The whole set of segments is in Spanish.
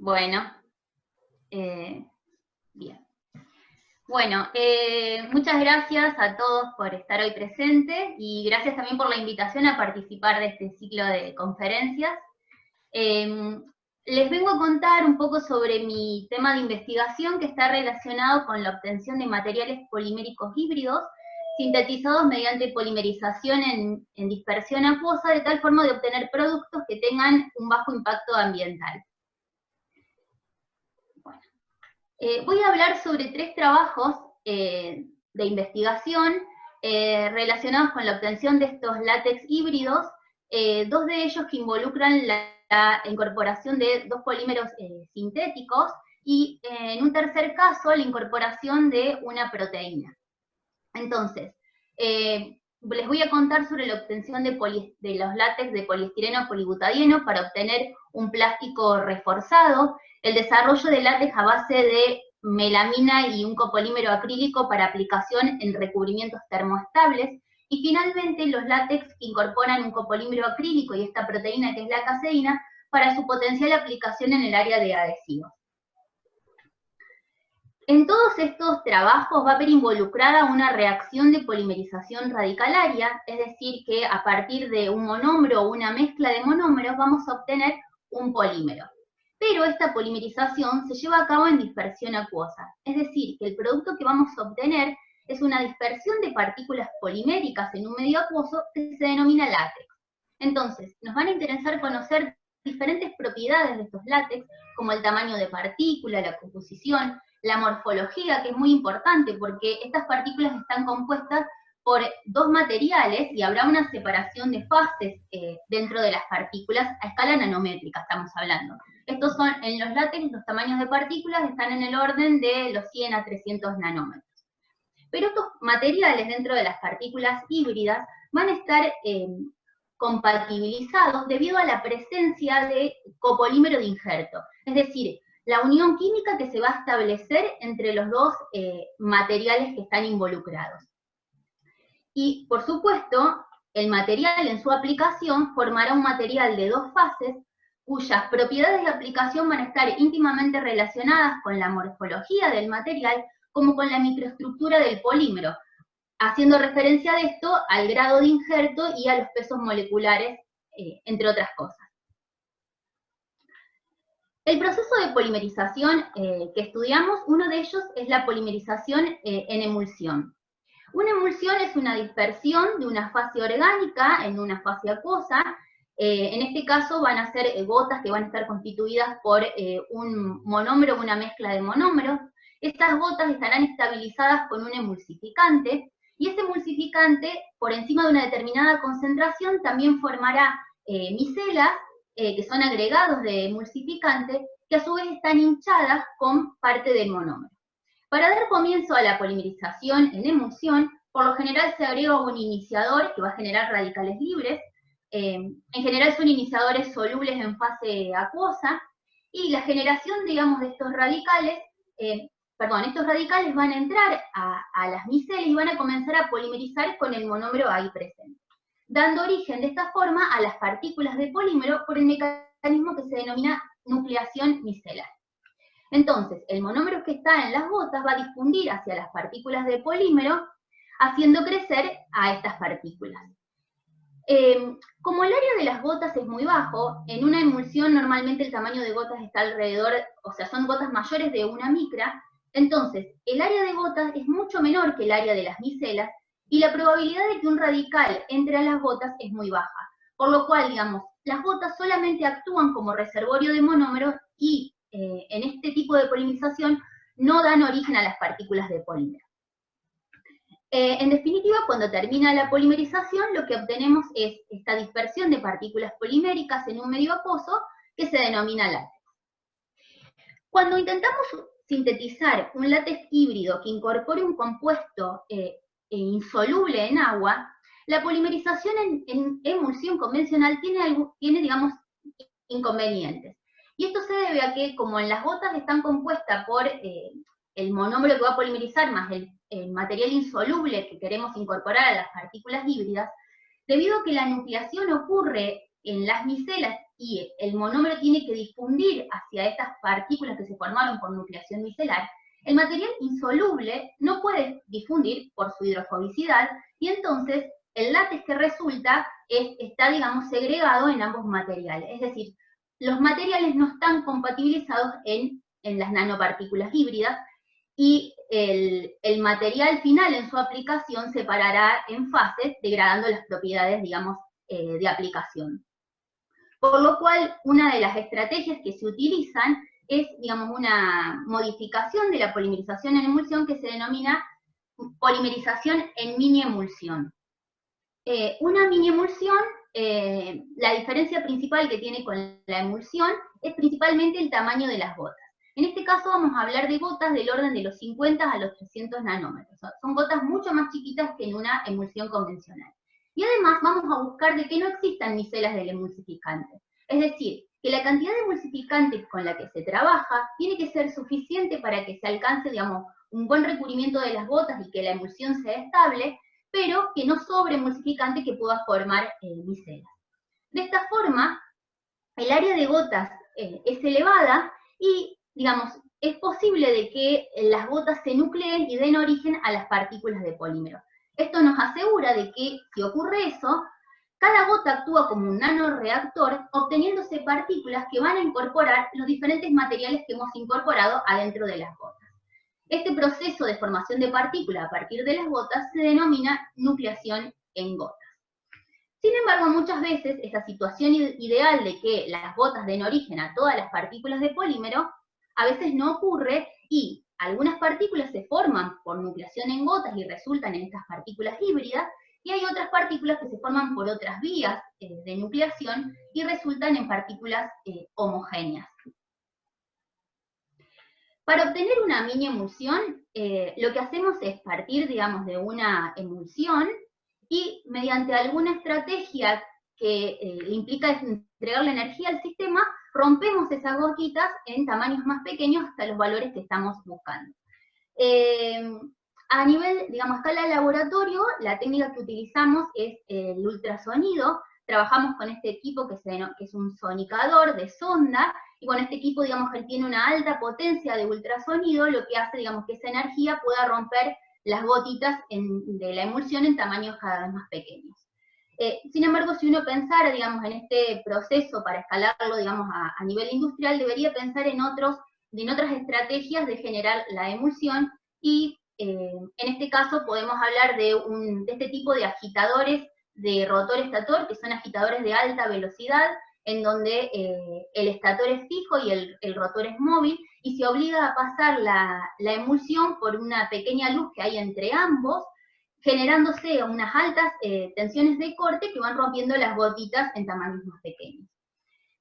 Bueno, bien. Bueno, muchas gracias a todos por estar hoy presentes y gracias también por la invitación a participar de este ciclo de conferencias. Les vengo a contar un poco sobre mi tema de investigación que está relacionado con la obtención de materiales poliméricos híbridos sintetizados mediante polimerización en dispersión acuosa, de tal forma de obtener productos que tengan un bajo impacto ambiental. Bueno, voy a hablar sobre 3 trabajos de investigación relacionados con la obtención de estos látex híbridos, 2 de ellos que involucran la incorporación de 2 polímeros sintéticos y en un tercer caso la incorporación de una proteína. Entonces, les voy a contar sobre la obtención de los látex de poliestireno polibutadieno para obtener un plástico reforzado, el desarrollo de látex a base de melamina y un copolímero acrílico para aplicación en recubrimientos termoestables, y finalmente los látex que incorporan un copolímero acrílico y esta proteína que es la caseína para su potencial aplicación en el área de adhesivos. En todos estos trabajos va a haber involucrada una reacción de polimerización radicalaria, es decir, que a partir de un monómero o una mezcla de monómeros vamos a obtener un polímero. Pero esta polimerización se lleva a cabo en dispersión acuosa, es decir, que el producto que vamos a obtener es una dispersión de partículas poliméricas en un medio acuoso que se denomina látex. Entonces, nos van a interesar conocer diferentes propiedades de estos látex, como el tamaño de partícula, la composición, la morfología, que es muy importante porque estas partículas están compuestas por 2 materiales y habrá una separación de fases dentro de las partículas a escala nanométrica, estamos hablando. Estos son, en los látex, los tamaños de partículas están en el orden de los 100 a 300 nanómetros. Pero estos materiales dentro de las partículas híbridas van a estar compatibilizados debido a la presencia de copolímero de injerto, es decir, la unión química que se va a establecer entre los 2 materiales que están involucrados. Y, por supuesto, el material en su aplicación formará un material de 2 fases, cuyas propiedades de aplicación van a estar íntimamente relacionadas con la morfología del material, como con la microestructura del polímero, haciendo referencia de esto al grado de injerto y a los pesos moleculares, entre otras cosas. El proceso de polimerización que estudiamos, uno de ellos es la polimerización en emulsión. Una emulsión es una dispersión de una fase orgánica en una fase acuosa. En este caso van a ser gotas que van a estar constituidas por un monómero o una mezcla de monómeros. Estas gotas estarán estabilizadas con un emulsificante, y ese emulsificante, por encima de una determinada concentración, también formará micelas, que son agregados de emulsificante, que a su vez están hinchadas con parte del monómero. Para dar comienzo a la polimerización en emulsión, por lo general se agrega un iniciador que va a generar radicales libres. En general son iniciadores solubles en fase acuosa, y la generación, digamos, de estos radicales, estos radicales van a entrar a las micelas y van a comenzar a polimerizar con el monómero ahí presente, dando origen de esta forma a las partículas de polímero por el mecanismo que se denomina nucleación micelar. Entonces, el monómero que está en las gotas va a difundir hacia las partículas de polímero, haciendo crecer a estas partículas. Como el área de las gotas es muy bajo, en una emulsión normalmente el tamaño de gotas está alrededor, o sea, son gotas mayores de 1 micra, entonces el área de gotas es mucho menor que el área de las micelas, y la probabilidad de que un radical entre a las gotas es muy baja, por lo cual, digamos, las gotas solamente actúan como reservorio de monómeros y en este tipo de polimerización no dan origen a las partículas de polímero. En definitiva, cuando termina la polimerización, lo que obtenemos es esta dispersión de partículas poliméricas en un medio acuoso que se denomina látex. Cuando intentamos sintetizar un látex híbrido que incorpore un compuesto insoluble en agua, la polimerización en emulsión convencional tiene, digamos, inconvenientes. Y esto se debe a que, como en las gotas están compuestas por el monómero que va a polimerizar más el material insoluble que queremos incorporar a las partículas híbridas, debido a que la nucleación ocurre en las micelas y el monómero tiene que difundir hacia estas partículas que se formaron por nucleación micelar, el material insoluble no puede difundir por su hidrofobicidad y entonces el látex que resulta está, digamos, segregado en ambos materiales. Es decir, los materiales no están compatibilizados en las nanopartículas híbridas y el material final en su aplicación se parará en fases, degradando las propiedades, digamos, de aplicación. Por lo cual, una de las estrategias que se utilizan es, digamos, una modificación de la polimerización en emulsión que se denomina polimerización en mini emulsión. Una mini emulsión, la diferencia principal que tiene con la emulsión es principalmente el tamaño de las gotas. En este caso vamos a hablar de gotas del orden de los 50 a los 300 nanómetros. Son gotas mucho más chiquitas que en una emulsión convencional. Y además vamos a buscar de que no existan micelas del emulsificante. Es decir, que la cantidad de emulsificante con la que se trabaja tiene que ser suficiente para que se alcance, digamos, un buen recubrimiento de las gotas y que la emulsión sea estable, pero que no sobre emulsificante que pueda formar micelas. De esta forma, el área de gotas es elevada y, digamos, es posible de que las gotas se nucleen y den origen a las partículas de polímero. Esto nos asegura de que, si ocurre eso, cada gota actúa como un nanoreactor, obteniéndose partículas que van a incorporar los diferentes materiales que hemos incorporado adentro de las gotas. Este proceso de formación de partículas a partir de las gotas se denomina nucleación en gotas. Sin embargo, muchas veces esa situación ideal de que las gotas den origen a todas las partículas de polímero, a veces no ocurre y algunas partículas se forman por nucleación en gotas y resultan en estas partículas híbridas, y hay otras partículas que se forman por otras vías de nucleación y resultan en partículas homogéneas. Para obtener una mini emulsión, lo que hacemos es partir, digamos, de una emulsión y mediante alguna estrategia que implica entregarle energía al sistema, rompemos esas gotitas en tamaños más pequeños hasta los valores que estamos buscando. A nivel, digamos, a escala de laboratorio, la técnica que utilizamos es el ultrasonido. Trabajamos con este equipo que es un sonicador de sonda, y con este equipo, digamos, que tiene una alta potencia de ultrasonido, lo que hace, digamos, que esa energía pueda romper las gotitas de la emulsión en tamaños cada vez más pequeños. Sin embargo, si uno pensara, digamos, en este proceso para escalarlo, digamos, a nivel industrial, debería pensar en otras estrategias de generar la emulsión, y en este caso podemos hablar de este tipo de agitadores de rotor estator, que son agitadores de alta velocidad, en donde el estator es fijo y el rotor es móvil, y se obliga a pasar la emulsión por una pequeña luz que hay entre ambos, generándose unas altas tensiones de corte que van rompiendo las gotitas en tamaños más pequeños.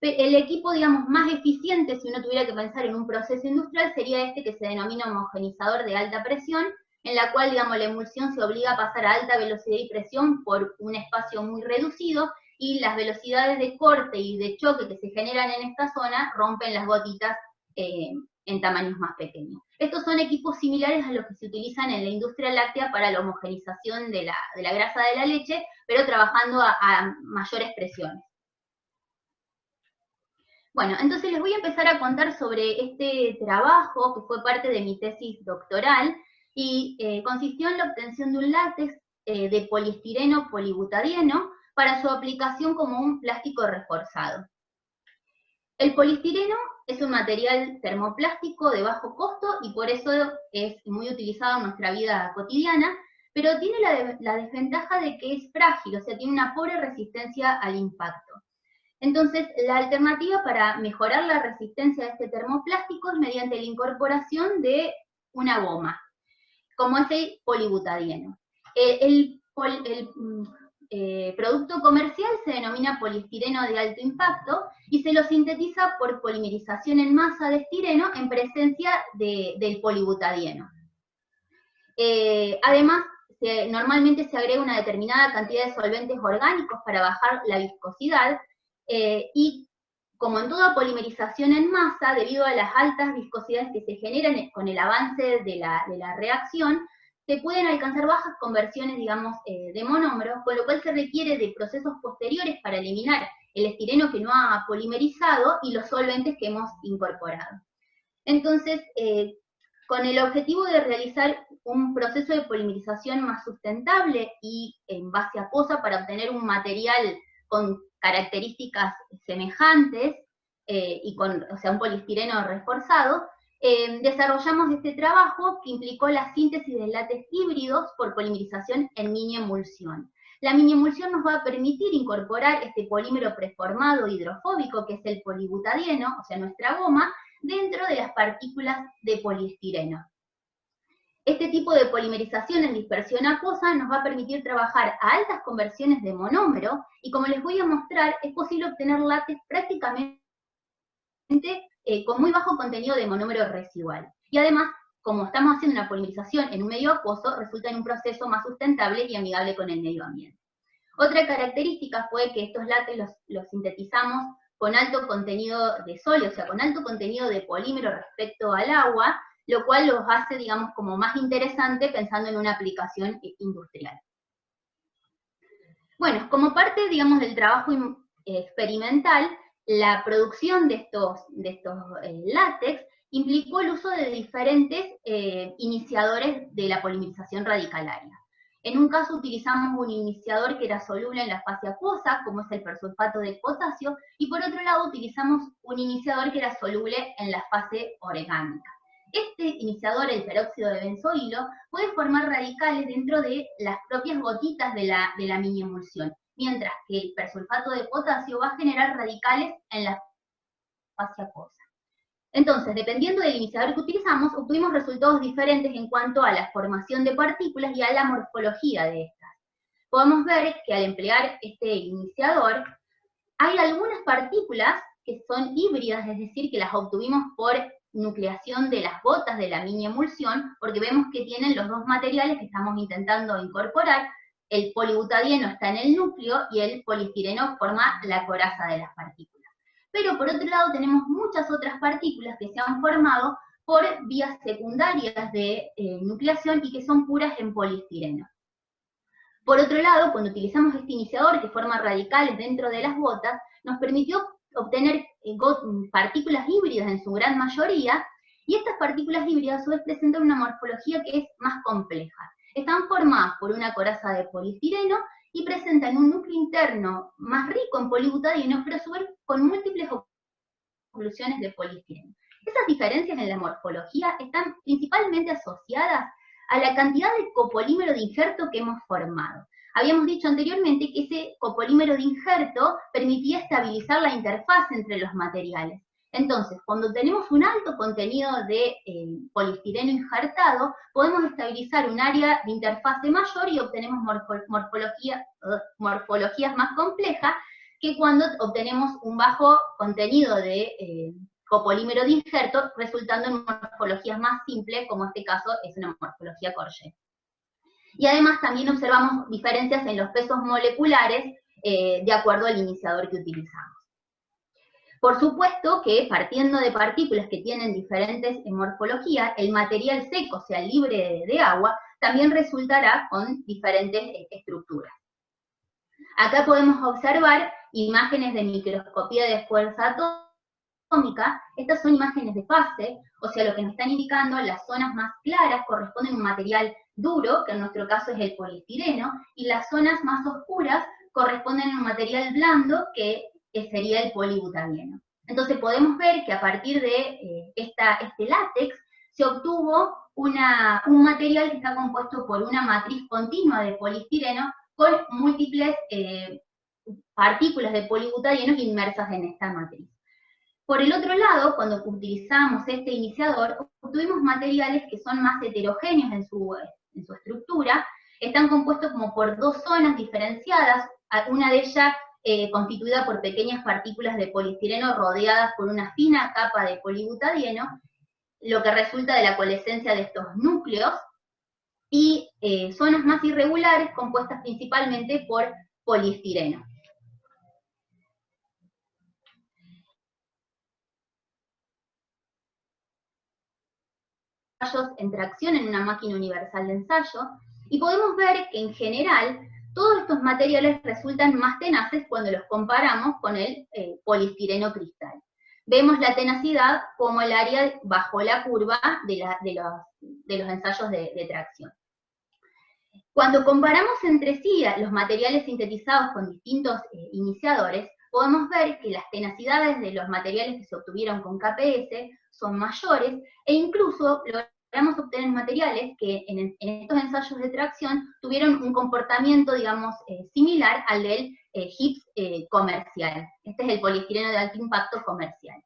El equipo, digamos, más eficiente, si uno tuviera que pensar en un proceso industrial, sería este que se denomina homogenizador de alta presión, en la cual, digamos, la emulsión se obliga a pasar a alta velocidad y presión por un espacio muy reducido, y las velocidades de corte y de choque que se generan en esta zona rompen las gotitas en tamaños más pequeños. Estos son equipos similares a los que se utilizan en la industria láctea para la homogenización de la grasa de la leche, pero trabajando a mayores presiones. Bueno, entonces les voy a empezar a contar sobre este trabajo que fue parte de mi tesis doctoral, y consistió en la obtención de un látex de poliestireno polibutadieno para su aplicación como un plástico reforzado. El poliestireno es un material termoplástico de bajo costo y por eso es muy utilizado en nuestra vida cotidiana, pero tiene la desventaja de que es frágil, o sea, tiene una pobre resistencia al impacto. Entonces, la alternativa para mejorar la resistencia de este termoplástico es mediante la incorporación de una goma, como es el polibutadieno. El producto comercial se denomina poliestireno de alto impacto y se lo sintetiza por polimerización en masa de estireno en presencia del polibutadieno. Además, normalmente se agrega una determinada cantidad de solventes orgánicos para bajar la viscosidad, y como en toda polimerización en masa, debido a las altas viscosidades que se generan con el avance de la reacción, se pueden alcanzar bajas conversiones, digamos, de monómeros, con lo cual se requiere de procesos posteriores para eliminar el estireno que no ha polimerizado y los solventes que hemos incorporado. Entonces, con el objetivo de realizar un proceso de polimerización más sustentable y en base acuosa para obtener un material con características semejantes y con, o sea, un poliestireno reforzado, desarrollamos este trabajo que implicó la síntesis de látex híbridos por polimerización en mini emulsión. La mini emulsión nos va a permitir incorporar este polímero preformado hidrofóbico, que es el polibutadieno, o sea, nuestra goma, dentro de las partículas de poliestireno. Este tipo de polimerización en dispersión acuosa nos va a permitir trabajar a altas conversiones de monómero, y como les voy a mostrar, es posible obtener látex prácticamente con muy bajo contenido de monómero residual. Y además, como estamos haciendo una polimerización en un medio acuoso, resulta en un proceso más sustentable y amigable con el medio ambiente. Otra característica fue que estos látex los sintetizamos con alto contenido de sodio, o sea, con alto contenido de polímero respecto al agua, lo cual los hace, digamos, como más interesante pensando en una aplicación industrial. Bueno, como parte, digamos, del trabajo experimental, la producción de estos látex implicó el uso de diferentes iniciadores de la polimerización radicalaria. En un caso utilizamos un iniciador que era soluble en la fase acuosa, como es el persulfato de potasio, y por otro lado utilizamos un iniciador que era soluble en la fase orgánica. Este iniciador, el peróxido de benzoilo, puede formar radicales dentro de las propias gotitas de la mini emulsión, mientras que el persulfato de potasio va a generar radicales en la fase acuosa. Entonces, dependiendo del iniciador que utilizamos, obtuvimos resultados diferentes en cuanto a la formación de partículas y a la morfología de estas. Podemos ver que al emplear este iniciador, hay algunas partículas que son híbridas, es decir, que las obtuvimos por nucleación de las gotas de la mini emulsión, porque vemos que tienen los dos materiales que estamos intentando incorporar. El polibutadieno está en el núcleo y el poliestireno forma la coraza de las partículas. Pero por otro lado tenemos muchas otras partículas que se han formado por vías secundarias de nucleación y que son puras en poliestireno. Por otro lado, cuando utilizamos este iniciador que forma radicales dentro de las gotas, nos permitió obtener partículas híbridas en su gran mayoría, y estas partículas híbridas a su vez presentan una morfología que es más compleja. Están formadas por una coraza de poliestireno y presentan un núcleo interno más rico en polibutadieno, pero a su vez con múltiples oclusiones de poliestireno. Esas diferencias en la morfología están principalmente asociadas a la cantidad de copolímero de injerto que hemos formado. Habíamos dicho anteriormente que ese copolímero de injerto permitía estabilizar la interfaz entre los materiales. Entonces, cuando tenemos un alto contenido de poliestireno injertado, podemos estabilizar un área de interfase mayor y obtenemos morfologías más complejas que cuando obtenemos un bajo contenido de copolímero de injerto, resultando en morfologías más simples, como este caso es una morfología Corget. Y además también observamos diferencias en los pesos moleculares de acuerdo al iniciador que utilizamos. Por supuesto que partiendo de partículas que tienen diferentes morfologías, el material seco, o sea, libre de agua, también resultará con diferentes estructuras. Acá podemos observar imágenes de microscopía de fuerza atómica. Estas son imágenes de fase, o sea, lo que nos están indicando, las zonas más claras corresponden a un material duro, que en nuestro caso es el poliestireno, y las zonas más oscuras corresponden a un material blando, que sería el polibutadieno. Entonces podemos ver que a partir de este látex se obtuvo un material que está compuesto por una matriz continua de poliestireno con múltiples partículas de polibutadieno inmersas en esta matriz. Por el otro lado, cuando utilizamos este iniciador, obtuvimos materiales que son más heterogéneos en su estructura, están compuestos como por dos zonas diferenciadas, una de ellas constituida por pequeñas partículas de poliestireno rodeadas por una fina capa de polibutadieno, lo que resulta de la coalescencia de estos núcleos, y zonas más irregulares compuestas principalmente por poliestireno. En tracción en una máquina universal de ensayo, y podemos ver que en general Todos estos materiales resultan más tenaces cuando los comparamos con el poliestireno cristal. Vemos la tenacidad como el área bajo la curva de los ensayos de tracción. Cuando comparamos entre sí los materiales sintetizados con distintos iniciadores, podemos ver que las tenacidades de los materiales que se obtuvieron con KPS son mayores, e incluso logramos obtener materiales que en estos ensayos de tracción tuvieron un comportamiento, digamos, similar al del HIPS comercial. Este es el poliestireno de alto impacto comercial.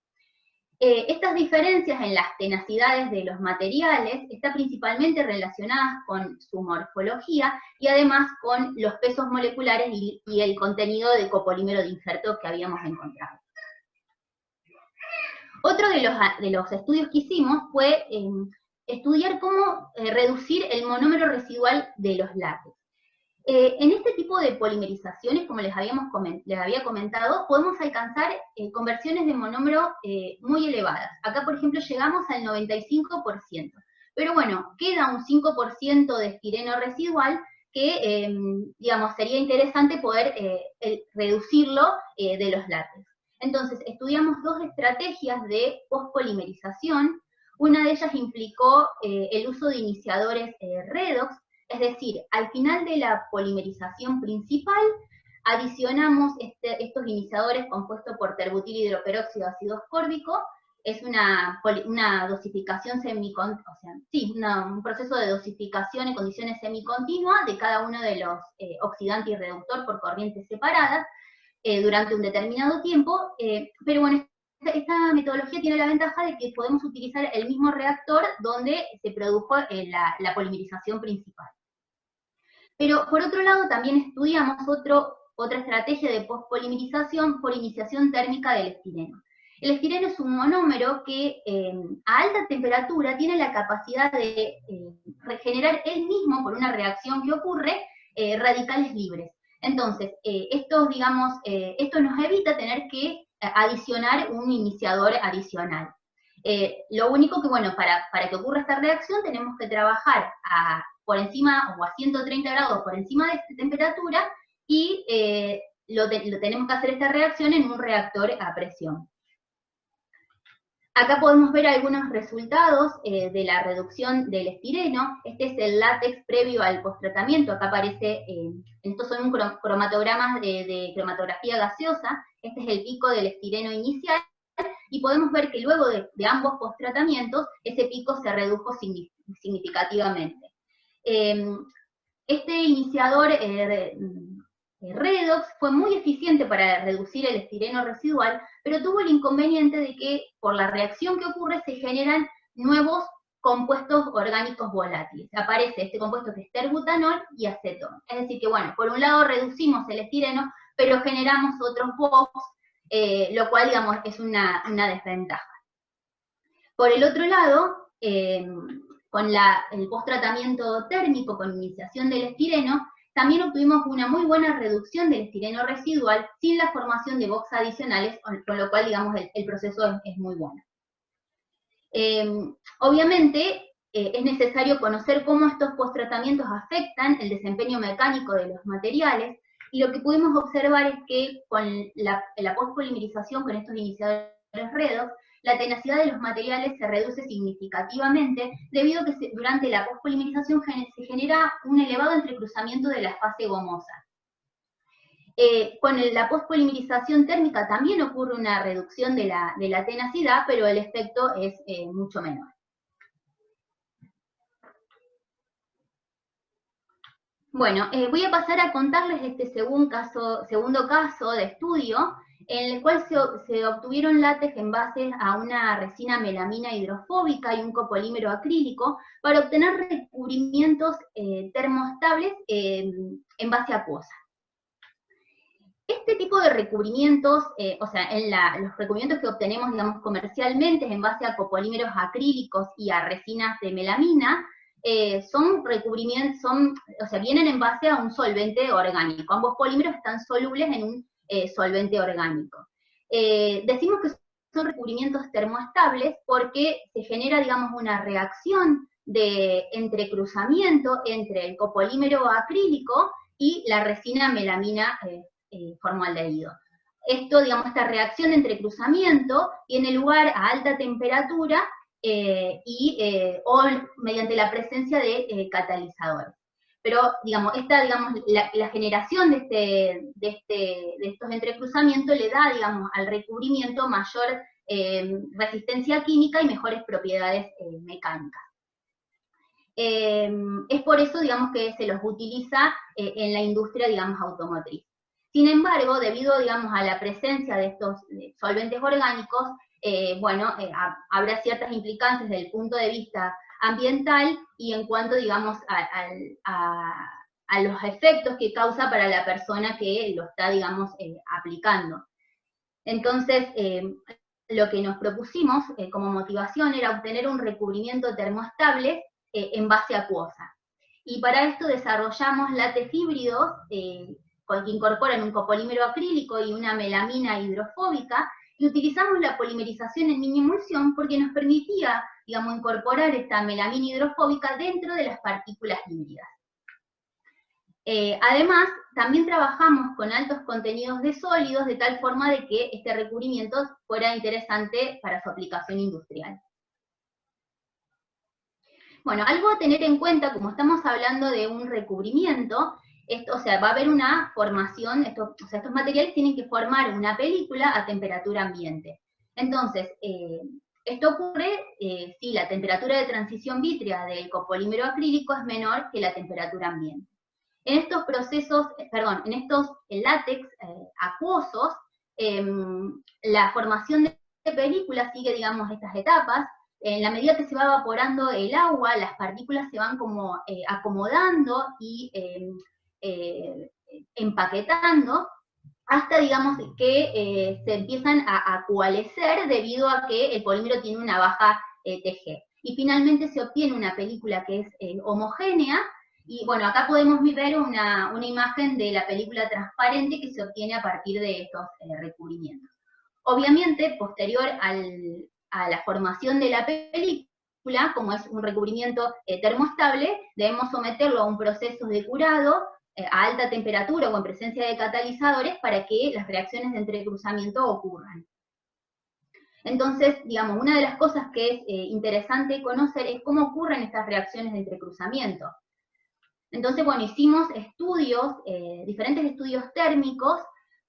Estas diferencias en las tenacidades de los materiales están principalmente relacionadas con su morfología y además con los pesos moleculares y el contenido de copolímero de injerto que habíamos encontrado. Otro de los estudios que hicimos fue estudiar cómo reducir el monómero residual de los látex. En este tipo de polimerizaciones, como les había comentado, podemos alcanzar conversiones de monómero muy elevadas. Acá, por ejemplo, llegamos al 95%. Pero bueno, queda un 5% de estireno residual que, digamos, sería interesante poder reducirlo de los látex. Entonces, estudiamos dos estrategias de pospolimerización. Una de ellas implicó el uso de iniciadores redox. Es decir, al final de la polimerización principal, adicionamos estos iniciadores compuestos por terbutil hidroperóxido ácido ascórbico. Es una dosificación un proceso de dosificación en condiciones semicontinuas de cada uno de los oxidante y reductor por corrientes separadas durante un determinado tiempo, pero bueno, esta metodología tiene la ventaja de que podemos utilizar el mismo reactor donde se produjo la polimerización principal. Pero por otro lado también estudiamos otra estrategia de pospolimerización por iniciación térmica del estireno. El estireno es un monómero que a alta temperatura tiene la capacidad de regenerar él mismo, por una reacción que ocurre, radicales libres. Entonces, esto nos evita tener que adicionar un iniciador adicional. Lo único que, bueno, para que ocurra esta reacción tenemos que trabajar por encima o a 130 grados por encima de esta temperatura y tenemos que hacer esta reacción en un reactor a presión. Acá podemos ver algunos resultados de la reducción del estireno. Este es el látex previo al posttratamiento. Acá aparece, estos son cromatogramas de cromatografía gaseosa. Este es el pico del estireno inicial. Y podemos ver que luego de ambos posttratamientos, ese pico se redujo significativamente. Este iniciador redox fue muy eficiente para reducir el estireno residual, pero tuvo el inconveniente de que por la reacción que ocurre se generan nuevos compuestos orgánicos volátiles. Aparece este compuesto que es terbutanol y acetón. Es decir que, bueno, por un lado reducimos el estireno, pero generamos otros BOX, lo cual, digamos, es una desventaja. Por el otro lado, con el posttratamiento térmico, con iniciación del estireno, también obtuvimos una muy buena reducción del estireno residual sin la formación de BOX adicionales, con lo cual, digamos, el proceso es muy bueno. Obviamente, es necesario conocer cómo estos posttratamientos afectan el desempeño mecánico de los materiales, y lo que pudimos observar es que con la postpolimerización con estos iniciadores redox, la tenacidad de los materiales se reduce significativamente debido a que durante la pospolimerización se genera un elevado entrecruzamiento de la fase gomosa. Con la pospolimerización térmica también ocurre una reducción de la tenacidad, pero el efecto es mucho menor. Bueno, voy a pasar a contarles este segundo caso de estudio, en el cual se obtuvieron látex en base a una resina melamina hidrofóbica y un copolímero acrílico para obtener recubrimientos termoestables en base acuosa. Este tipo de recubrimientos, los recubrimientos que obtenemos, digamos, comercialmente en base a copolímeros acrílicos y a resinas de melamina, vienen en base a un solvente orgánico. Ambos polímeros están solubles en un solvente orgánico. Decimos que son recubrimientos termoestables porque se genera, digamos, una reacción de entrecruzamiento entre el copolímero acrílico y la resina melamina formaldehído. Esto, digamos, esta reacción de entrecruzamiento tiene lugar a alta temperatura o mediante la presencia de catalizadores. Pero, digamos, la generación de estos entrecruzamientos le da, digamos, al recubrimiento mayor resistencia química y mejores propiedades mecánicas. Es por eso, digamos, que se los utiliza en la industria, digamos, automotriz. Sin embargo, debido, digamos, a la presencia de estos solventes orgánicos, habrá ciertas implicancias desde el punto de vista ambiental y en cuanto, digamos, a los efectos que causa para la persona que lo está, digamos, aplicando. Entonces, lo que nos propusimos como motivación era obtener un recubrimiento termoestable en base acuosa. Y para esto desarrollamos látex híbridos que incorporan un copolímero acrílico y una melamina hidrofóbica, y utilizamos la polimerización en mini emulsión porque nos permitía, digamos, incorporar esta melamina hidrofóbica dentro de las partículas híbridas. Además, también trabajamos con altos contenidos de sólidos de tal forma de que este recubrimiento fuera interesante para su aplicación industrial. Bueno, algo a tener en cuenta, como estamos hablando de un recubrimiento, va a haber una formación, estos materiales tienen que formar una película a temperatura ambiente. Entonces, esto ocurre si la temperatura de transición vítrea del copolímero acrílico es menor que la temperatura ambiente. En estos procesos, en estos látex acuosos, la formación de películas sigue, digamos, estas etapas. En la medida que se va evaporando el agua, las partículas se van como acomodando y empaquetando hasta, digamos, que se empiezan a coalescer debido a que el polímero tiene una baja TG. Y finalmente se obtiene una película que es homogénea, y bueno, acá podemos ver una imagen de la película transparente que se obtiene a partir de estos recubrimientos. Obviamente, posterior a la formación de la película, como es un recubrimiento termoestable, debemos someterlo a un proceso de curado a alta temperatura o en presencia de catalizadores para que las reacciones de entrecruzamiento ocurran. Entonces, digamos, una de las cosas que es interesante conocer es cómo ocurren estas reacciones de entrecruzamiento. Entonces, bueno, hicimos diferentes estudios térmicos.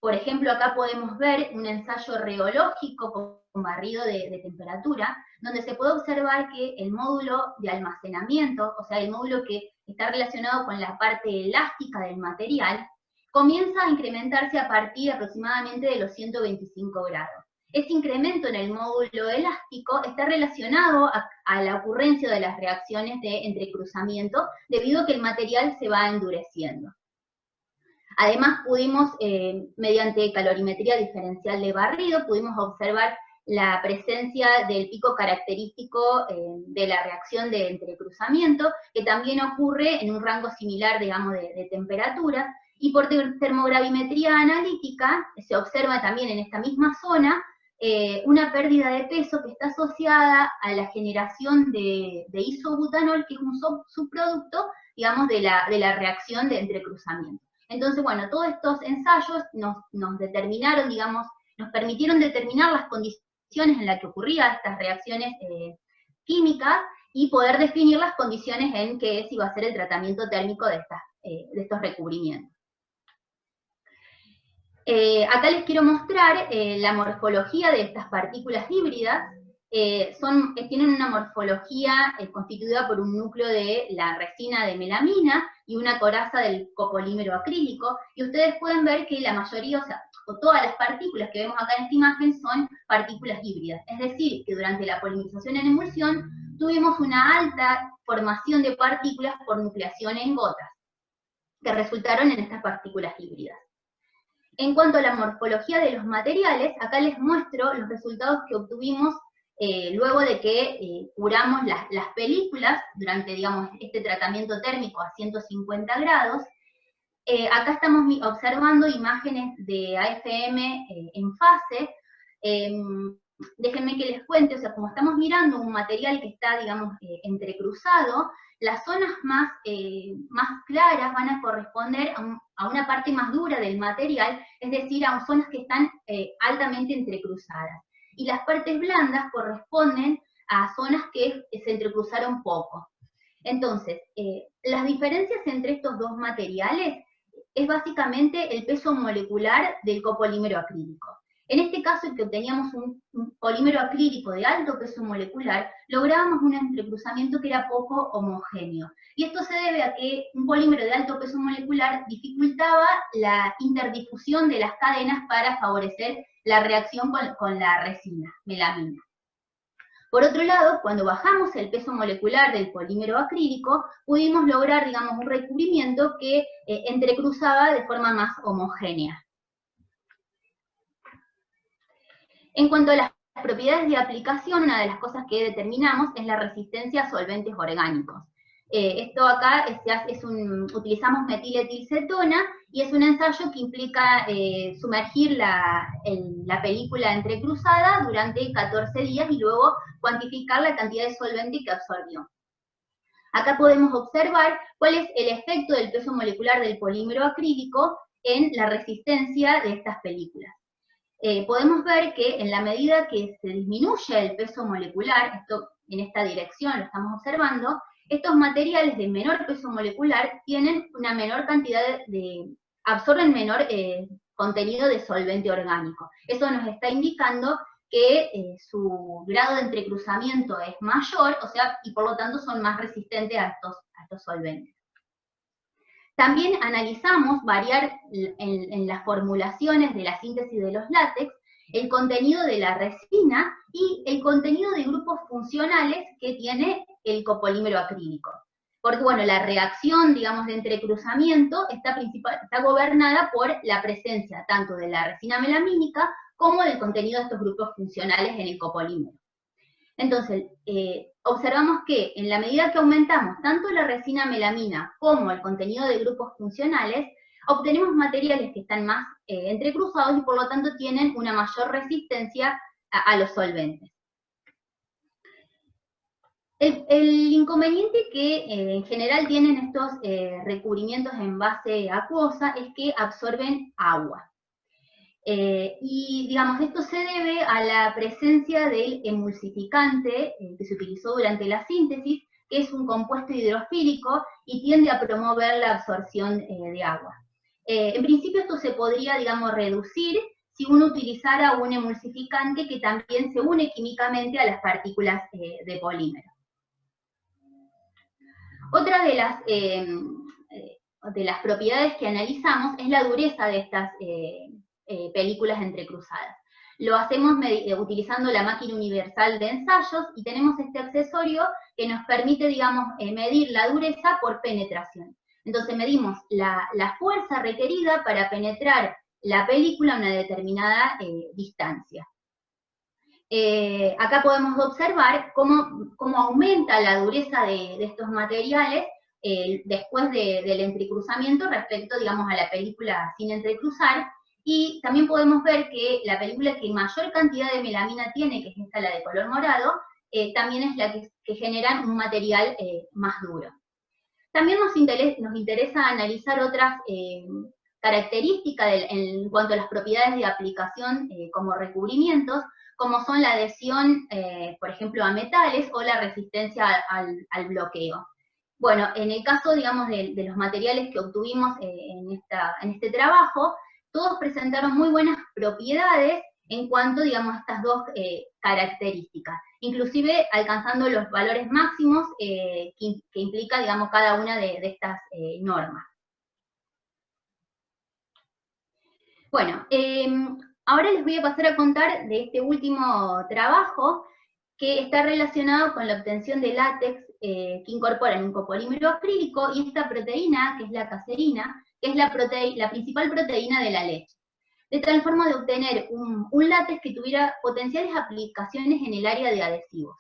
Por ejemplo, acá podemos ver un ensayo reológico con barrido de temperatura, donde se puede observar que el módulo de almacenamiento, o sea, el módulo que está relacionado con la parte elástica del material, comienza a incrementarse a partir aproximadamente de los 125 grados. Ese incremento en el módulo elástico está relacionado a la ocurrencia de las reacciones de entrecruzamiento, debido a que el material se va endureciendo. Además, pudimos, mediante calorimetría diferencial de barrido, pudimos observar la presencia del pico característico de la reacción de entrecruzamiento, que también ocurre en un rango similar, digamos, de temperaturas, y por termogravimetría analítica se observa también en esta misma zona una pérdida de peso que está asociada a la generación de isobutanol, que es un subproducto, digamos, de la reacción de entrecruzamiento. Entonces, bueno, todos estos ensayos nos determinaron, digamos, nos permitieron determinar las condiciones en las que ocurrían estas reacciones químicas y poder definir las condiciones en que se iba a hacer el tratamiento térmico de estos recubrimientos. Acá les quiero mostrar la morfología de estas partículas híbridas. Tienen una morfología constituida por un núcleo de la resina de melamina y una coraza del copolímero acrílico, y ustedes pueden ver que la mayoría, o todas las partículas que vemos acá en esta imagen son partículas híbridas, es decir, que durante la polimerización en emulsión tuvimos una alta formación de partículas por nucleación en gotas, que resultaron en estas partículas híbridas. En cuanto a la morfología de los materiales, acá les muestro los resultados que obtuvimos luego de que curamos las películas durante, digamos, este tratamiento térmico a 150 grados. Acá estamos observando imágenes de AFM en fase. déjenme que les cuente, o sea, como estamos mirando un material que está, digamos, entrecruzado, las zonas más claras van a corresponder a una parte más dura del material, es decir, a zonas que están altamente entrecruzadas. Y las partes blandas corresponden a zonas que se entrecruzaron poco. Entonces, las diferencias entre estos dos materiales es básicamente el peso molecular del copolímero acrílico. En este caso, en que obteníamos un polímero acrílico de alto peso molecular, lográbamos un entrecruzamiento que era poco homogéneo. Y esto se debe a que un polímero de alto peso molecular dificultaba la interdifusión de las cadenas para favorecer la reacción con la resina, melamina. Por otro lado, cuando bajamos el peso molecular del polímero acrílico, pudimos lograr, digamos, un recubrimiento que entrecruzaba de forma más homogénea. En cuanto a las propiedades de aplicación, una de las cosas que determinamos es la resistencia a solventes orgánicos. Esto acá utilizamos metiletilcetona y es un ensayo que implica sumergir la película entrecruzada durante 14 días y luego cuantificar la cantidad de solvente que absorbió. Acá podemos observar cuál es el efecto del peso molecular del polímero acrílico en la resistencia de estas películas. Podemos ver que en la medida que se disminuye el peso molecular, esto en esta dirección lo estamos observando, estos materiales de menor peso molecular tienen una menor cantidad absorben menor contenido de solvente orgánico. Eso nos está indicando que su grado de entrecruzamiento es mayor, o sea, y por lo tanto son más resistentes a estos solventes. También analizamos variar en las formulaciones de la síntesis de los látex el contenido de la resina y el contenido de grupos funcionales que tiene el copolímero acrílico. Porque, bueno, la reacción, digamos, de entrecruzamiento está gobernada por la presencia tanto de la resina melamínica como del contenido de estos grupos funcionales en el copolímero. Entonces, observamos que en la medida que aumentamos tanto la resina melamina como el contenido de grupos funcionales, obtenemos materiales que están más entrecruzados y por lo tanto tienen una mayor resistencia a los solventes. El inconveniente que en general tienen estos recubrimientos en base acuosa es que absorben agua. Y digamos, esto se debe a la presencia del emulsificante que se utilizó durante la síntesis, que es un compuesto hidrofílico y tiende a promover la absorción de agua. En principio esto se podría, digamos, reducir si uno utilizara un emulsificante que también se une químicamente a las partículas de polímero. Otra de las propiedades que analizamos es la dureza de estas películas entrecruzadas. Lo hacemos utilizando la máquina universal de ensayos y tenemos este accesorio que nos permite, digamos, medir la dureza por penetración. Entonces medimos la fuerza requerida para penetrar la película a una determinada distancia. Acá podemos observar cómo aumenta la dureza de estos materiales después del entrecruzamiento respecto, digamos, a la película sin entrecruzar. Y también podemos ver que la película que mayor cantidad de melamina tiene, que es esta, la de color morado, también es la que genera un material más duro. También nos interesa analizar otras características en cuanto a las propiedades de aplicación como recubrimientos, como son la adhesión, por ejemplo, a metales o la resistencia al bloqueo. Bueno, en el caso, digamos, de los materiales que obtuvimos en este trabajo, todos presentaron muy buenas propiedades en cuanto, digamos, a estas dos características, inclusive alcanzando los valores máximos que implica, digamos, cada una de estas normas. Bueno, ahora les voy a pasar a contar de este último trabajo que está relacionado con la obtención de látex que incorporan un copolímero acrílico y esta proteína, que es la caseína, que es la principal proteína de la leche, de tal forma de obtener un látex que tuviera potenciales aplicaciones en el área de adhesivos.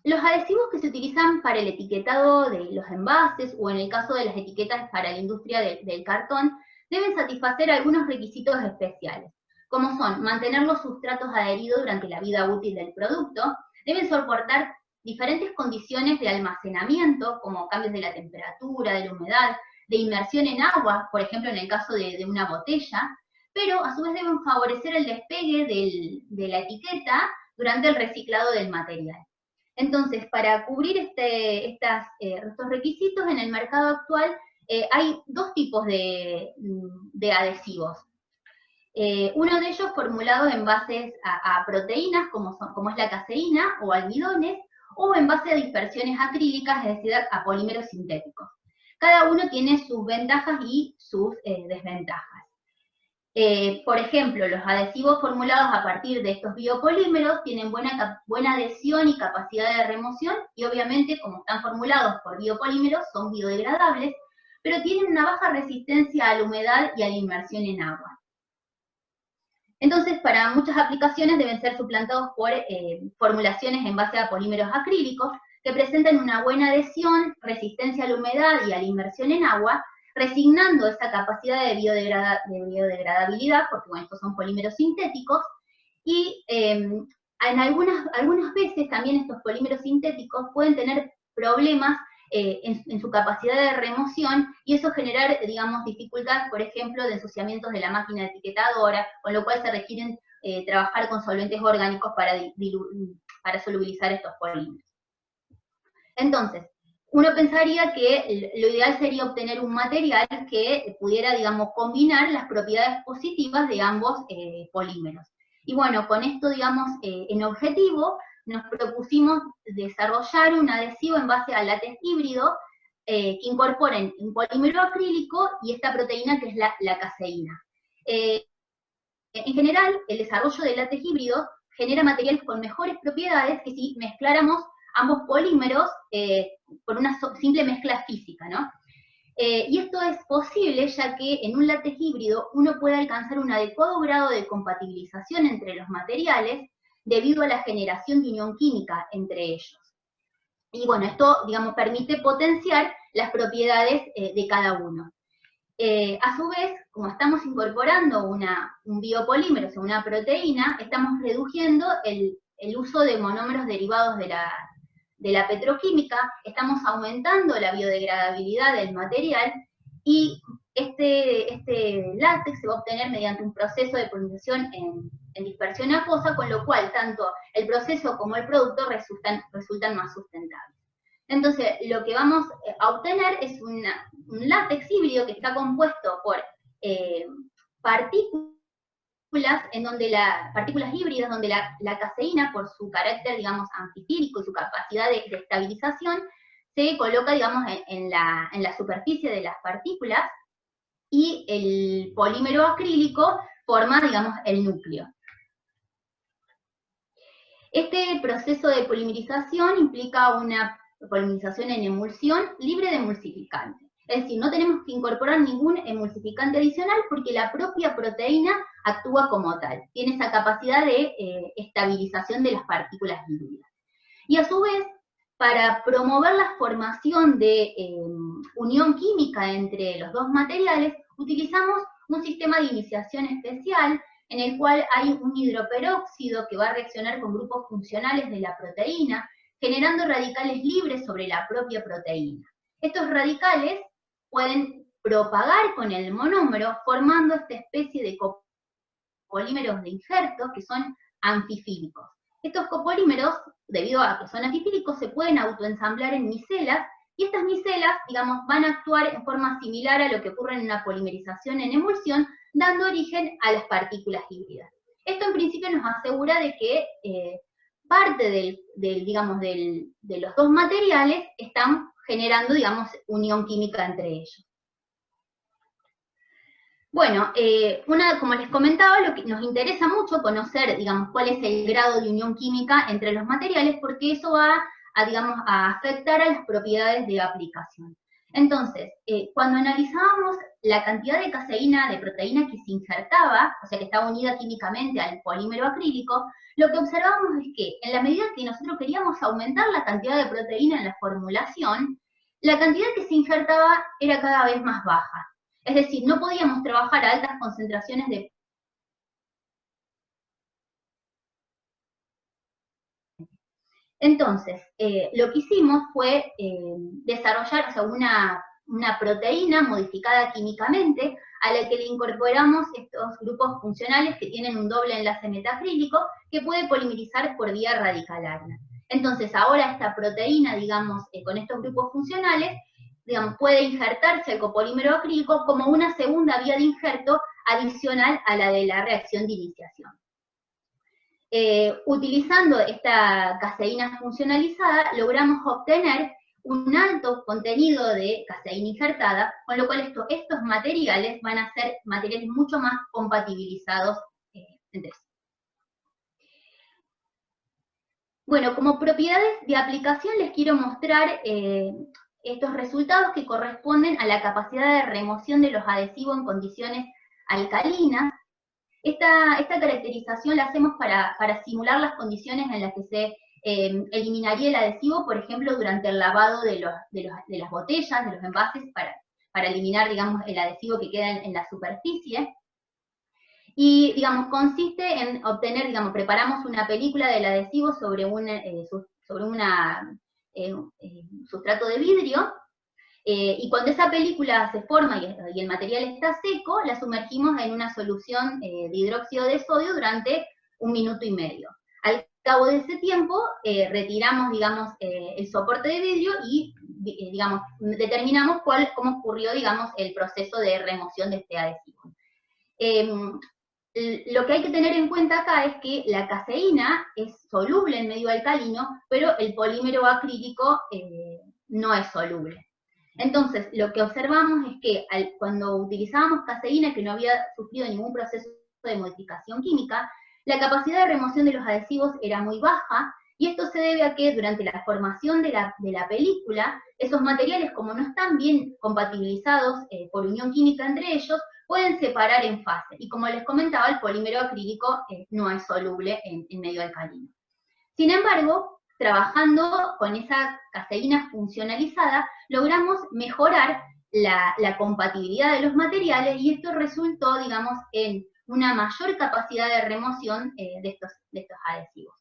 Los adhesivos que se utilizan para el etiquetado de los envases, o en el caso de las etiquetas para la industria del cartón, deben satisfacer algunos requisitos especiales, como son mantener los sustratos adheridos durante la vida útil del producto, deben soportar diferentes condiciones de almacenamiento, como cambios de la temperatura, de la humedad, de inmersión en agua, por ejemplo en el caso de una botella, pero a su vez deben favorecer el despegue de la etiqueta durante el reciclado del material. Entonces, para cubrir estos requisitos en el mercado actual, hay dos tipos de adhesivos. Uno de ellos formulados en bases a proteínas, como es la caseína, o almidones, o en base a dispersiones acrílicas, es decir, a polímeros sintéticos. Cada uno tiene sus ventajas y sus desventajas. Por ejemplo, los adhesivos formulados a partir de estos biopolímeros tienen buena adhesión y capacidad de remoción, y obviamente, como están formulados por biopolímeros, son biodegradables, pero tienen una baja resistencia a la humedad y a la inmersión en agua. Entonces, para muchas aplicaciones deben ser suplantados por formulaciones en base a polímeros acrílicos, que presentan una buena adhesión, resistencia a la humedad y a la inmersión en agua, resignando esa capacidad de biodegradabilidad, porque bueno, estos son polímeros sintéticos, y en algunas veces también estos polímeros sintéticos pueden tener problemas en su capacidad de remoción, y eso generar, digamos, dificultades, por ejemplo, de ensuciamientos de la máquina etiquetadora, con lo cual se requieren trabajar con solventes orgánicos para solubilizar estos polímeros. Entonces, uno pensaría que lo ideal sería obtener un material que pudiera, digamos, combinar las propiedades positivas de ambos polímeros. Y bueno, con esto, digamos, en objetivo, nos propusimos desarrollar un adhesivo en base a látex híbrido que incorporen un polímero acrílico y esta proteína que es la caseína. En general, el desarrollo de látex híbrido genera materiales con mejores propiedades que si mezcláramos ambos polímeros por una simple mezcla física, ¿no? Y esto es posible ya que en un látex híbrido uno puede alcanzar un adecuado grado de compatibilización entre los materiales debido a la generación de unión química entre ellos. Y bueno, esto, digamos, permite potenciar las propiedades de cada uno. A su vez, como estamos incorporando un biopolímero, o sea, una proteína, estamos reduciendo el uso de monómeros derivados de la petroquímica, estamos aumentando la biodegradabilidad del material, y este látex se va a obtener mediante un proceso de polinización en dispersión acuosa, con lo cual tanto el proceso como el producto resultan más sustentables. Entonces, lo que vamos a obtener es un látex híbrido que está compuesto por partículas híbridas, donde la caseína, por su carácter, digamos, antifílico y su capacidad de estabilización, se coloca, digamos, en la superficie de las partículas, y el polímero acrílico forma, digamos, el núcleo. Este proceso de polimerización implica una polimerización en emulsión libre de emulsificante. Es decir, no tenemos que incorporar ningún emulsificante adicional porque la propia proteína actúa como tal. Tiene esa capacidad de estabilización de las partículas híbridas. Y a su vez, para promover la formación de unión química entre los dos materiales, utilizamos un sistema de iniciación especial en el cual hay un hidroperóxido que va a reaccionar con grupos funcionales de la proteína, generando radicales libres sobre la propia proteína. Estos radicales pueden propagar con el monómero, formando esta especie de copolímeros de injertos que son anfifílicos. Estos copolímeros, debido a que son anfifílicos, se pueden autoensamblar en micelas, y estas micelas, digamos, van a actuar en forma similar a lo que ocurre en una polimerización en emulsión, dando origen a las partículas híbridas. Esto en principio nos asegura de que parte de los dos materiales están generando, digamos, unión química entre ellos. Bueno, como les comentaba, lo que nos interesa mucho conocer, digamos, cuál es el grado de unión química entre los materiales, porque eso va a afectar a las propiedades de aplicación. Entonces, cuando analizábamos la cantidad de caseína, de proteína que se insertaba, o sea, que estaba unida químicamente al polímero acrílico, lo que observamos es que en la medida que nosotros queríamos aumentar la cantidad de proteína en la formulación, la cantidad que se insertaba era cada vez más baja. Es decir, no podíamos trabajar a altas concentraciones de... Entonces, lo que hicimos fue desarrollar, o sea, una proteína modificada químicamente a la que le incorporamos estos grupos funcionales que tienen un doble enlace metacrílico que puede polimerizar por vía radical-ARNA. Entonces, ahora esta proteína, digamos, con estos grupos funcionales, digamos, puede injertarse al copolímero acrílico como una segunda vía de injerto adicional a la de la reacción de iniciación. Utilizando esta caseína funcionalizada, logramos obtener un alto contenido de caseína injertada, con lo cual estos materiales van a ser materiales mucho más compatibilizados entre sí. Bueno, como propiedades de aplicación les quiero mostrar estos resultados que corresponden a la capacidad de remoción de los adhesivos en condiciones alcalinas. Esta caracterización la hacemos para simular las condiciones en las que se eliminaría el adhesivo, por ejemplo, durante el lavado de las botellas, de los envases, para eliminar, digamos, el adhesivo que queda en la superficie. Y, digamos, consiste en obtener, digamos, preparamos una película del adhesivo sobre un sustrato de vidrio, y cuando esa película se forma y el material está seco, la sumergimos en una solución de hidróxido de sodio durante 1 minuto y medio. Al cabo de ese tiempo, retiramos, digamos, el soporte de vidrio y, digamos, determinamos cómo ocurrió, digamos, el proceso de remoción de este adhesivo. Lo que hay que tener en cuenta acá es que la caseína es soluble en medio alcalino, pero el polímero acrílico no es soluble. Entonces, lo que observamos es que cuando utilizábamos caseína que no había sufrido ningún proceso de modificación química, la capacidad de remoción de los adhesivos era muy baja, y esto se debe a que durante la formación de la película, esos materiales, como no están bien compatibilizados por unión química entre ellos, pueden separar en fase, y como les comentaba, el polímero acrílico no es soluble en medio alcalino. Sin embargo, trabajando con esa caseína funcionalizada, logramos mejorar la compatibilidad de los materiales, y esto resultó, digamos, en una mayor capacidad de remoción de estos adhesivos.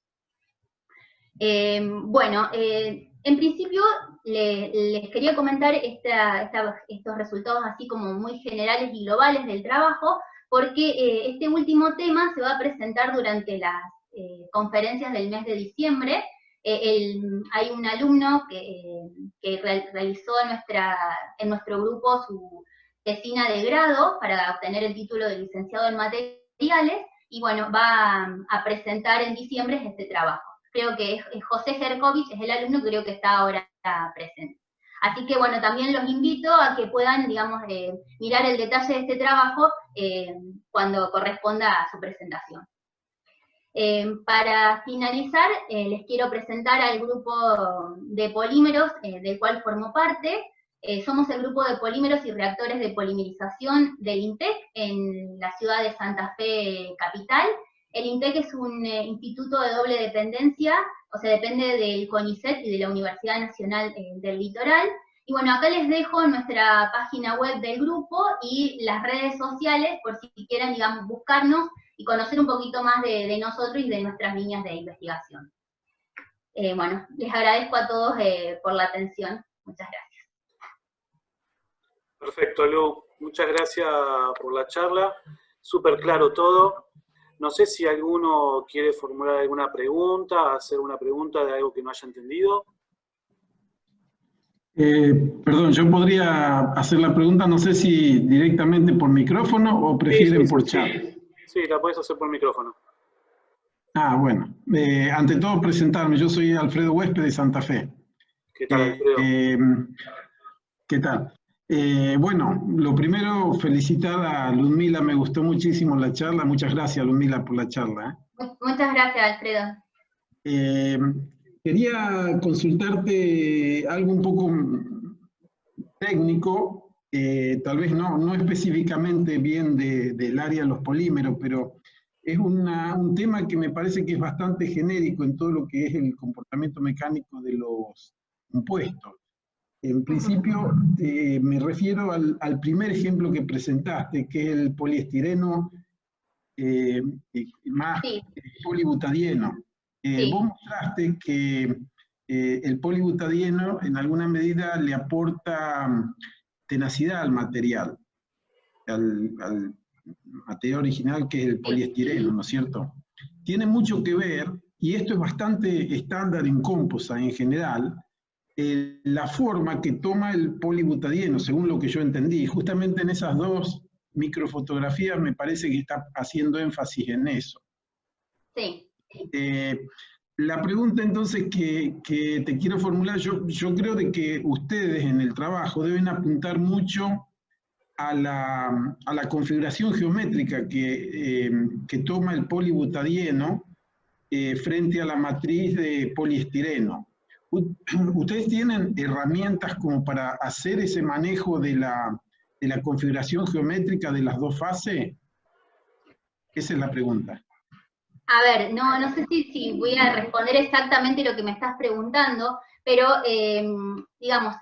Bueno, en principio les quería comentar estos resultados así como muy generales y globales del trabajo, porque este último tema se va a presentar durante las conferencias del mes de diciembre. Hay un alumno que realizó en nuestro grupo su tesina de grado para obtener el título de licenciado en materiales, y bueno, va a presentar en diciembre este trabajo. Creo que José Jerkovich es el alumno, creo que está ahora presente. Así que bueno, también los invito a que puedan, digamos, mirar el detalle de este trabajo cuando corresponda a su presentación. Para finalizar, les quiero presentar al grupo de polímeros del cual formo parte. Somos el grupo de polímeros y reactores de polimerización del INTEC en la ciudad de Santa Fe capital. El INTEC es un instituto de doble dependencia, o sea, depende del CONICET y de la Universidad Nacional del Litoral. Y bueno, acá les dejo nuestra página web del grupo y las redes sociales, por si quieren, digamos, buscarnos y conocer un poquito más de nosotros y de nuestras líneas de investigación. Bueno, les agradezco a todos por la atención. Muchas gracias. Perfecto, Lu. Muchas gracias por la charla. Súper claro todo. No sé si alguno quiere formular alguna pregunta, hacer una pregunta de algo que no haya entendido. Perdón, yo podría hacer la pregunta, no sé si directamente por micrófono o prefieren por chat. Sí, la podés hacer por micrófono. Ah, bueno. Ante todo, presentarme. Yo soy Alfredo Huésped de Santa Fe. ¿Qué tal, Alfredo? ¿Qué tal? Bueno, lo primero, felicitar a Ludmila. Me gustó muchísimo la charla. Muchas gracias, Ludmila, por la charla. Muchas gracias, Alfredo. Quería consultarte algo un poco técnico, tal vez no específicamente bien del área de los polímeros, pero es un tema que me parece que es bastante genérico en todo lo que es el comportamiento mecánico de los compuestos. En principio, me refiero al primer ejemplo que presentaste, que es el poliestireno más Sí, polibutadieno. sí. Vos mostraste que el polibutadieno en alguna medida le aporta tenacidad al material original, que es el poliestireno, ¿no es cierto? Tiene mucho que ver, y esto es bastante estándar en composite en general, la forma que toma el polibutadieno, según lo que yo entendí. Justamente en esas dos microfotografías me parece que está haciendo énfasis en eso. Sí. La pregunta entonces que te quiero formular, yo creo de que ustedes en el trabajo deben apuntar mucho a la configuración geométrica que toma el polibutadieno frente a la matriz de poliestireno. ¿Ustedes tienen herramientas como para hacer ese manejo de la configuración geométrica de las dos fases? Esa es la pregunta. A ver, no sé si voy a responder exactamente lo que me estás preguntando, pero digamos,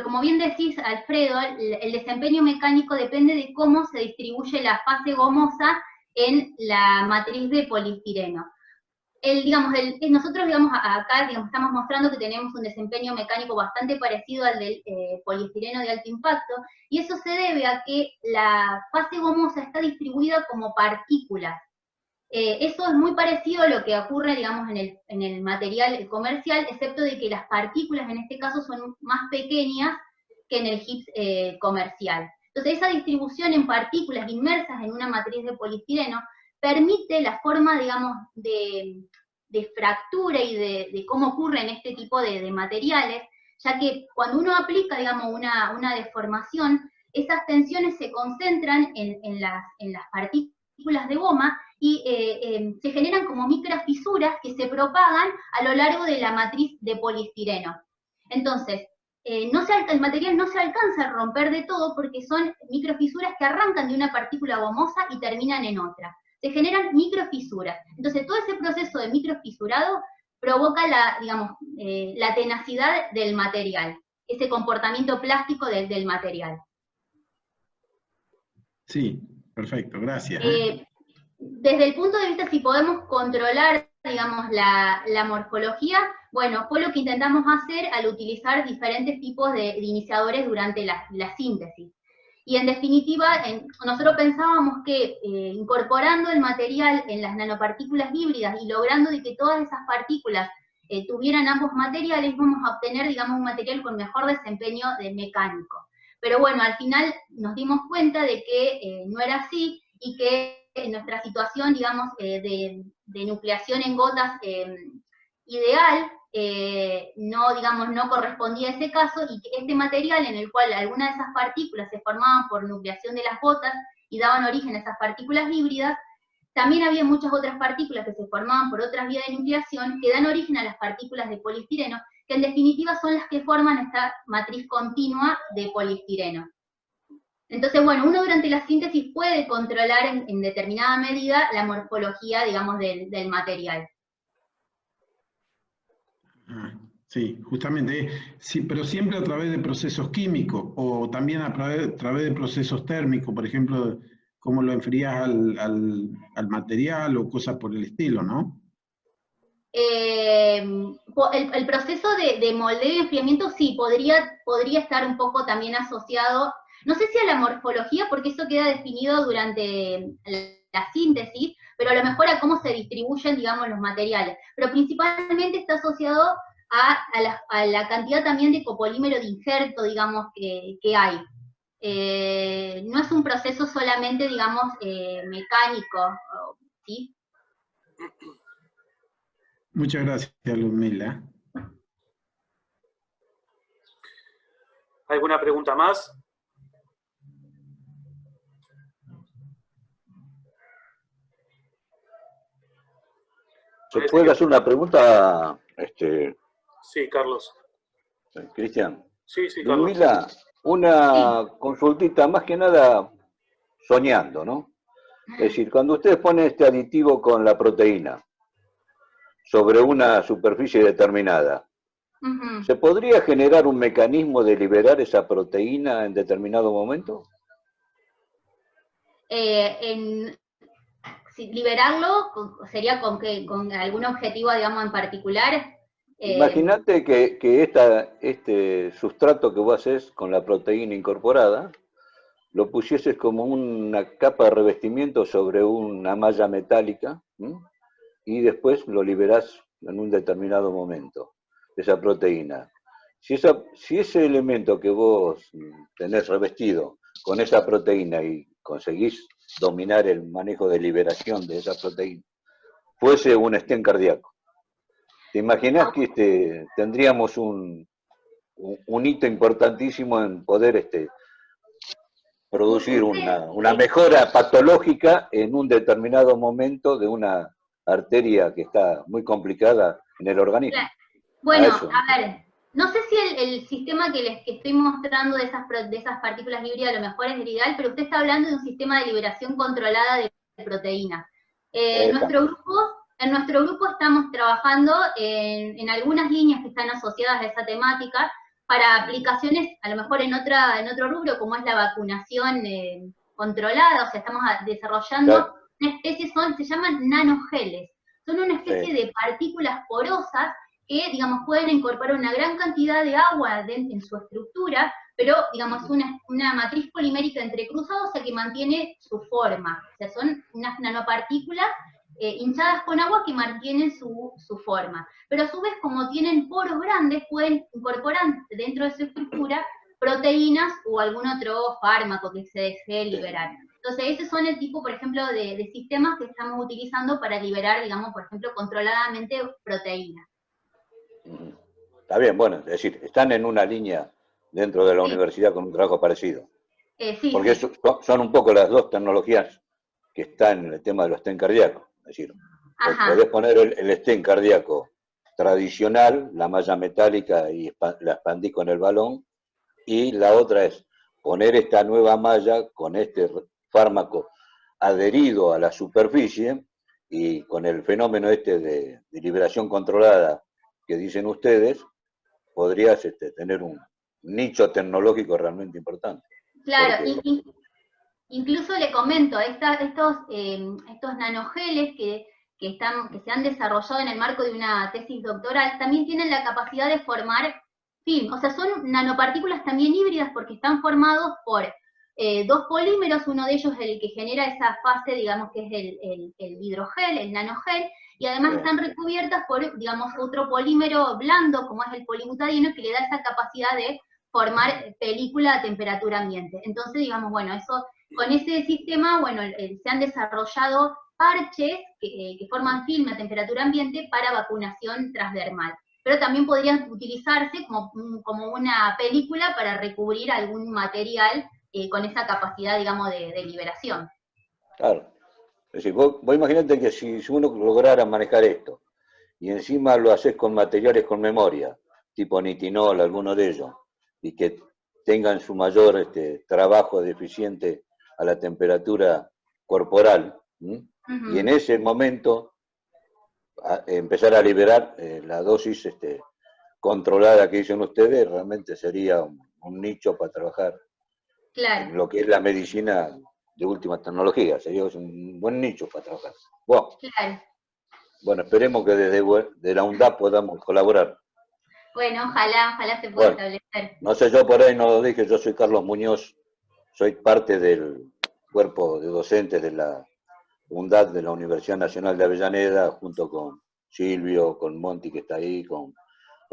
como bien decís, Alfredo, el desempeño mecánico depende de cómo se distribuye la fase gomosa en la matriz de poliestireno. Nosotros acá estamos mostrando que tenemos un desempeño mecánico bastante parecido al del poliestireno de alto impacto, y eso se debe a que la fase gomosa está distribuida como partículas. Eso es muy parecido a lo que ocurre, digamos, en el material comercial, excepto de que las partículas en este caso son más pequeñas que en el HIPS comercial. Entonces, esa distribución en partículas inmersas en una matriz de poliestireno permite la forma, digamos, de fractura y de cómo ocurre en este tipo de materiales, ya que cuando uno aplica, digamos, una deformación, esas tensiones se concentran en las partículas de goma y se generan como microfisuras que se propagan a lo largo de la matriz de poliestireno. Entonces, el material no se alcanza a romper de todo porque son microfisuras que arrancan de una partícula gomosa y terminan en otra. Se generan microfisuras. Entonces, todo ese proceso de microfisurado provoca la tenacidad del material, ese comportamiento plástico del material. Sí, perfecto, gracias. Desde el punto de vista si podemos controlar, digamos, la morfología, bueno, fue lo que intentamos hacer al utilizar diferentes tipos de iniciadores durante la síntesis. Y en definitiva, nosotros pensábamos que incorporando el material en las nanopartículas híbridas y logrando de que todas esas partículas tuvieran ambos materiales, vamos a obtener, digamos, un material con mejor desempeño mecánico. Pero bueno, al final nos dimos cuenta de que no era así y que en nuestra situación, digamos, de nucleación en gotas ideal, no correspondía a ese caso, y que este material en el cual algunas de esas partículas se formaban por nucleación de las gotas y daban origen a esas partículas híbridas, también había muchas otras partículas que se formaban por otras vías de nucleación que dan origen a las partículas de poliestireno, que en definitiva son las que forman esta matriz continua de poliestireno. Entonces, bueno, uno durante la síntesis puede controlar en determinada medida la morfología, digamos, del material. Sí, justamente, sí, pero siempre a través de procesos químicos o también a través de procesos térmicos, por ejemplo, cómo lo enfrías al material o cosas por el estilo, ¿no? El proceso de moldeo y enfriamiento sí, podría estar un poco también asociado, no sé si a la morfología, porque eso queda definido durante la síntesis, pero a lo mejor a cómo se distribuyen, digamos, los materiales. Pero principalmente está asociado a la cantidad también de copolímero de injerto, digamos, que hay. No es un proceso solamente, digamos, mecánico, ¿sí? Muchas gracias, Ludmila. ¿Alguna pregunta más? ¿Se puede hacer una pregunta, Sí, Carlos. Cristian? Sí, Carlos. Ludmila, una consultita, más que nada soñando, ¿no? Es decir, cuando ustedes ponen este aditivo con la proteína sobre una superficie determinada, ¿Se podría generar un mecanismo de liberar esa proteína en determinado momento? Liberarlo sería con algún objetivo, digamos, en particular. Imagínate que este sustrato que vos haces con la proteína incorporada, lo pusieses como una capa de revestimiento sobre una malla metálica, ¿m? Y después lo liberás en un determinado momento, esa proteína. Si ese elemento que vos tenés revestido con esa proteína y conseguís dominar el manejo de liberación de esa proteína, fuese un stent cardíaco, ¿te imaginás que tendríamos un hito importantísimo en poder producir una mejora patológica en un determinado momento de una arteria que está muy complicada en el organismo? Bueno, a ver, no sé si el sistema que estoy mostrando de esas partículas híbridas a lo mejor es el ideal, pero usted está hablando de un sistema de liberación controlada de proteínas. En nuestro grupo estamos trabajando en algunas líneas que están asociadas a esa temática para aplicaciones, a lo mejor en otro rubro, como es la vacunación controlada. O sea, estamos desarrollando una especie, se llaman nanogeles. Son una especie de partículas porosas que, digamos, pueden incorporar una gran cantidad de agua en su estructura, pero, digamos, una matriz polimérica entrecruzada, o sea, que mantiene su forma. O sea, son unas nanopartículas hinchadas con agua que mantienen su forma. Pero a su vez, como tienen poros grandes, pueden incorporar dentro de su estructura proteínas o algún otro fármaco que se desee liberar. Entonces, esos son el tipo, por ejemplo, de sistemas que estamos utilizando para liberar, digamos, por ejemplo, controladamente proteínas. Está bien, bueno, es decir, están en una línea dentro de la universidad con un trabajo parecido. Porque son un poco las dos tecnologías que están en el tema de los stent cardíacos. Es decir, podés poner el stent cardíaco tradicional, la malla metálica, y la expandís con el balón, y la otra es poner esta nueva malla con este fármaco adherido a la superficie, y con el fenómeno de liberación controlada que dicen ustedes, podrías tener un nicho tecnológico realmente importante. Claro, incluso le comento, estos nanogeles que se han desarrollado en el marco de una tesis doctoral, también tienen la capacidad de formar film. O sea, son nanopartículas también híbridas porque están formados por dos polímeros, uno de ellos es el que genera esa fase, digamos, que es el hidrogel, el nanogel, y además están recubiertas por, digamos, otro polímero blando, como es el polibutadieno, que le da esa capacidad de formar película a temperatura ambiente. Entonces, digamos, bueno, con ese sistema, bueno, se han desarrollado parches que forman film a temperatura ambiente para vacunación transdermal. Pero también podrían utilizarse como una película para recubrir algún material con esa capacidad, digamos, de liberación. Claro. Es decir, vos imaginate que si uno lograra manejar esto, y encima lo haces con materiales con memoria, tipo nitinol, alguno de ellos, y que tengan su mayor trabajo deficiente a la temperatura corporal, y en ese momento empezar a liberar la dosis controlada que dicen ustedes, realmente sería un nicho para trabajar en lo que es la medicina de última tecnología. Sería un buen nicho para trabajar. Bueno, esperemos que desde la UNDAP podamos colaborar. Bueno, ojalá se pueda establecer. No sé, yo por ahí no lo dije, yo soy Carlos Muñoz, soy parte del cuerpo de docentes de la UNDAP de la Universidad Nacional de Avellaneda, junto con Silvio, con Monti que está ahí, con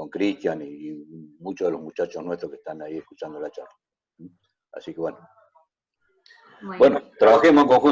Cristian y muchos de los muchachos nuestros que están ahí escuchando la charla. Así que bueno, trabajemos en conjunto.